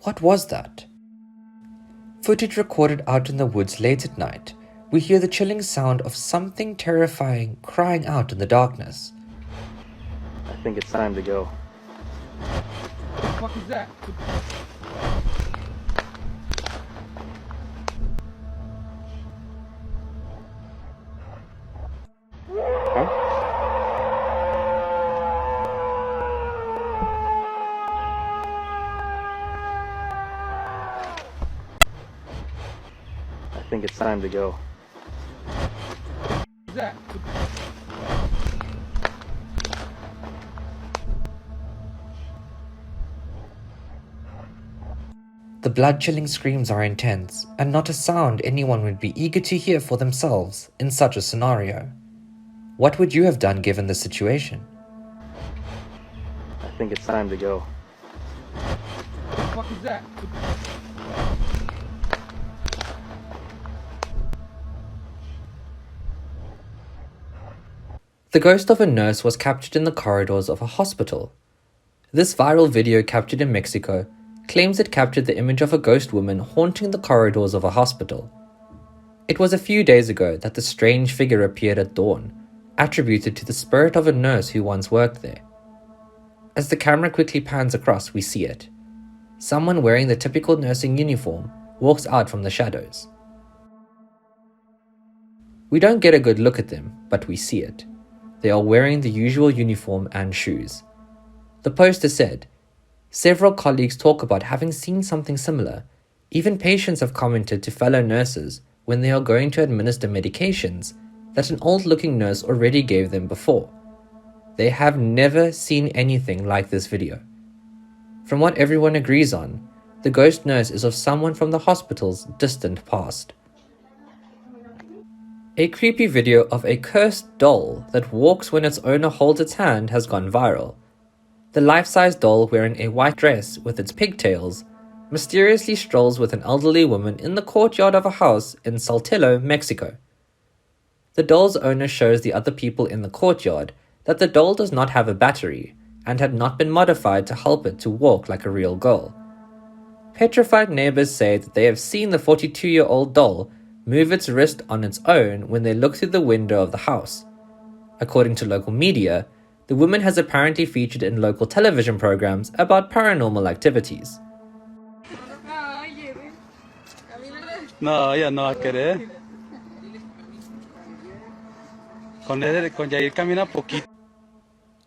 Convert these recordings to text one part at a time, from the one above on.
What was that? Footage recorded out in the woods late at night, we hear the chilling sound of something terrifying crying out in the darkness. I think it's time to go. What the fuck is that? I think it's time to go. What is that? The blood-chilling screams are intense, and not a sound anyone would be eager to hear for themselves in such a scenario. What would you have done given the situation? I think it's time to go. What the fuck is that? The ghost of a nurse was captured in the corridors of a hospital. This viral video captured in Mexico claims it captured the image of a ghost woman haunting the corridors of a hospital. It was a few days ago that the strange figure appeared at dawn, attributed to the spirit of a nurse who once worked there. As the camera quickly pans across, we see it. Someone wearing the typical nursing uniform walks out from the shadows. We don't get a good look at them, but we see it. They are wearing the usual uniform and shoes. The poster said, "Several colleagues talk about having seen something similar. Even patients have commented to fellow nurses when they are going to administer medications that an old-looking nurse already gave them before. They have never seen anything like this video." From what everyone agrees on, the ghost nurse is of someone from the hospital's distant past. A creepy video of a cursed doll that walks when its owner holds its hand has gone viral. The life-size doll wearing a white dress with its pigtails mysteriously strolls with an elderly woman in the courtyard of a house in Saltillo, Mexico. The doll's owner shows the other people in the courtyard that the doll does not have a battery and had not been modified to help it to walk like a real girl. Petrified neighbors say that they have seen the 42-year-old doll move its wrist on its own when they look through the window of the house. According to local media, the woman has apparently featured in local television programs about paranormal activities. No, ella no va a querer. Con Yair camina poquito.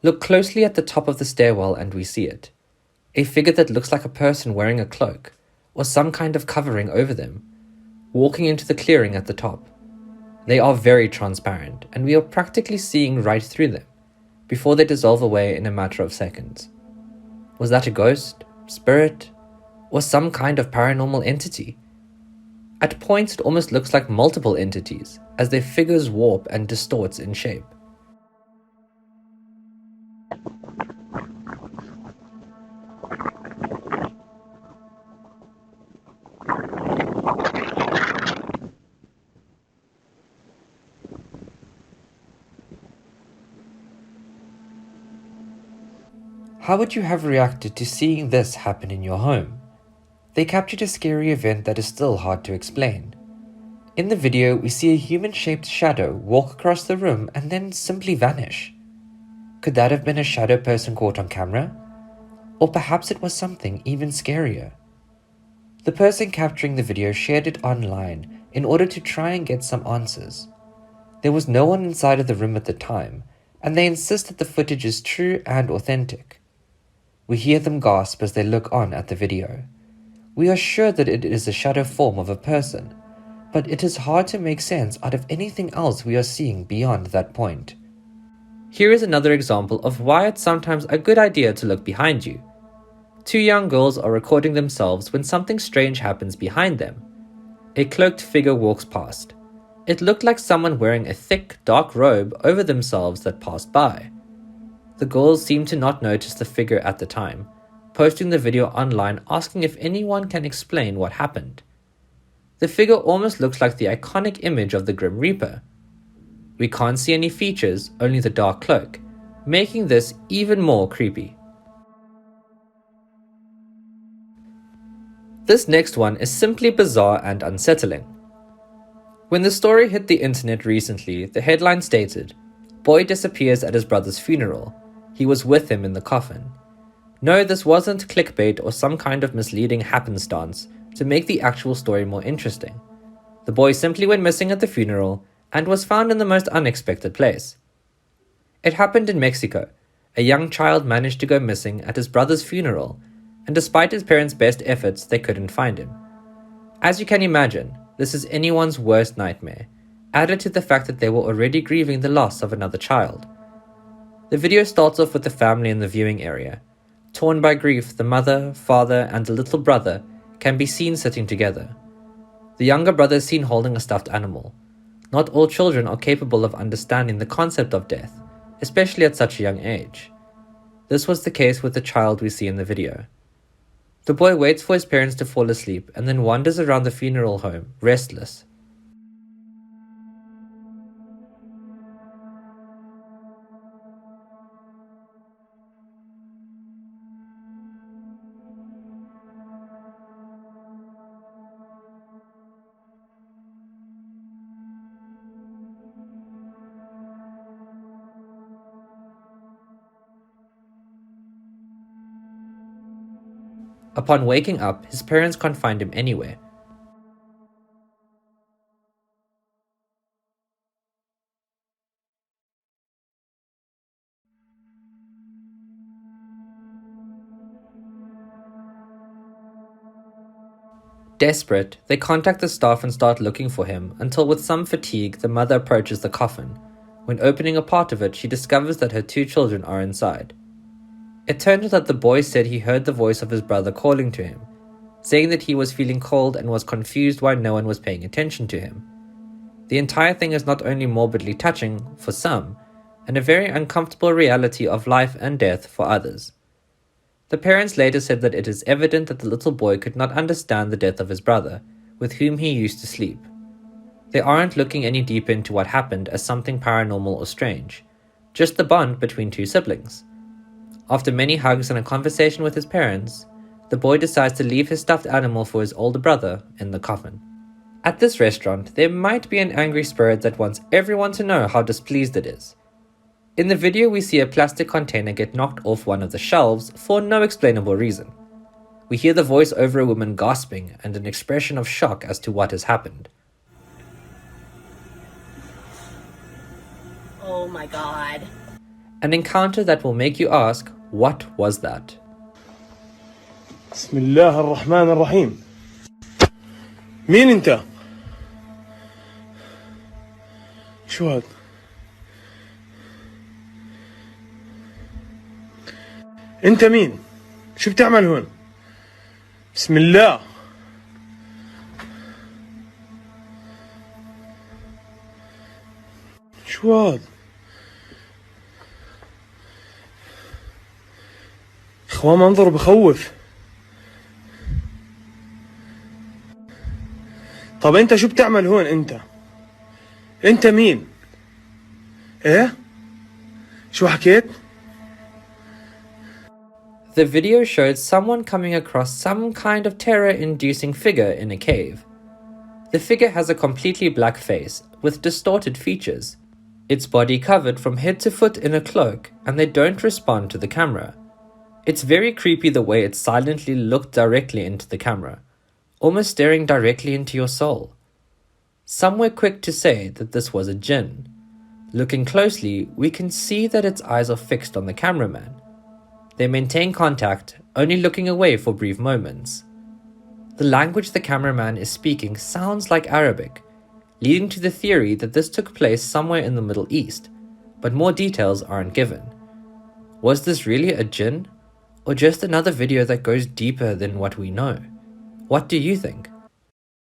Look closely at the top of the stairwell and we see it. A figure that looks like a person wearing a cloak, or some kind of covering over them, walking into the clearing at the top. They are very transparent, and we are practically seeing right through them, before they dissolve away in a matter of seconds. Was that a ghost, spirit, or some kind of paranormal entity? At points it almost looks like multiple entities, as their figures warp and distorts in shape. How would you have reacted to seeing this happen in your home? They captured a scary event that is still hard to explain. In the video, we see a human-shaped shadow walk across the room and then simply vanish. Could that have been a shadow person caught on camera? Or perhaps it was something even scarier. The person capturing the video shared it online in order to try and get some answers. There was no one inside of the room at the time, and they insist that the footage is true and authentic. We hear them gasp as they look on at the video. We are sure that it is a shadow form of a person, but it is hard to make sense out of anything else we are seeing beyond that point. Here is another example of why it's sometimes a good idea to look behind you. Two young girls are recording themselves when something strange happens behind them. A cloaked figure walks past. It looked like someone wearing a thick, dark robe over themselves that passed by. The girls seem to not notice the figure at the time, posting the video online asking if anyone can explain what happened. The figure almost looks like the iconic image of the Grim Reaper. We can't see any features, only the dark cloak, making this even more creepy. This next one is simply bizarre and unsettling. When the story hit the internet recently, the headline stated, "Boy disappears at his brother's funeral. He was with him in the coffin." No, this wasn't clickbait or some kind of misleading happenstance to make the actual story more interesting. The boy simply went missing at the funeral and was found in the most unexpected place. It happened in Mexico. A young child managed to go missing at his brother's funeral, and despite his parents' best efforts, they couldn't find him. As you can imagine, this is anyone's worst nightmare, added to the fact that they were already grieving the loss of another child. The video starts off with the family in the viewing area. Torn by grief, the mother, father, and the little brother can be seen sitting together. The younger brother is seen holding a stuffed animal. Not all children are capable of understanding the concept of death, especially at such a young age. This was the case with the child we see in the video. The boy waits for his parents to fall asleep and then wanders around the funeral home, restless. Upon waking up, his parents can't find him anywhere. Desperate, they contact the staff and start looking for him until with some fatigue the mother approaches the coffin. When opening a part of it, she discovers that her 2 children are inside. It turned out that the boy said he heard the voice of his brother calling to him, saying that he was feeling cold and was confused why no one was paying attention to him. The entire thing is not only morbidly touching for some, and a very uncomfortable reality of life and death for others. The parents later said that it is evident that the little boy could not understand the death of his brother, with whom he used to sleep. They aren't looking any deeper into what happened as something paranormal or strange, just the bond between 2 siblings. After many hugs and a conversation with his parents, the boy decides to leave his stuffed animal for his older brother in the coffin. At this restaurant, there might be an angry spirit that wants everyone to know how displeased it is. In the video, we see a plastic container get knocked off one of the shelves for no explainable reason. We hear the voice over a woman gasping and an expression of shock as to what has happened. Oh my god. An encounter that will make you ask, what was that? بسم الله الرحمن الرحيم. مين انت؟ شو هاد؟ انت مين؟ شو بتعمل هون؟ بسم الله. شو هاد؟ اخوان منظر بخوف. طب انت شو بتعمل هون انت؟ انت مين؟ ايه؟ شو حكيت؟ The video showed someone coming across some kind of terror-inducing figure in a cave. The figure has a completely black face, with distorted features. Its body covered from head to foot in a cloak, and they don't respond to the camera. It's very creepy the way it silently looked directly into the camera, almost staring directly into your soul. Some were quick to say that this was a jinn. Looking closely, we can see that its eyes are fixed on the cameraman. They maintain contact, only looking away for brief moments. The language the cameraman is speaking sounds like Arabic, leading to the theory that this took place somewhere in the Middle East, but more details aren't given. Was this really a jinn, or just another video that goes deeper than what we know? What do you think?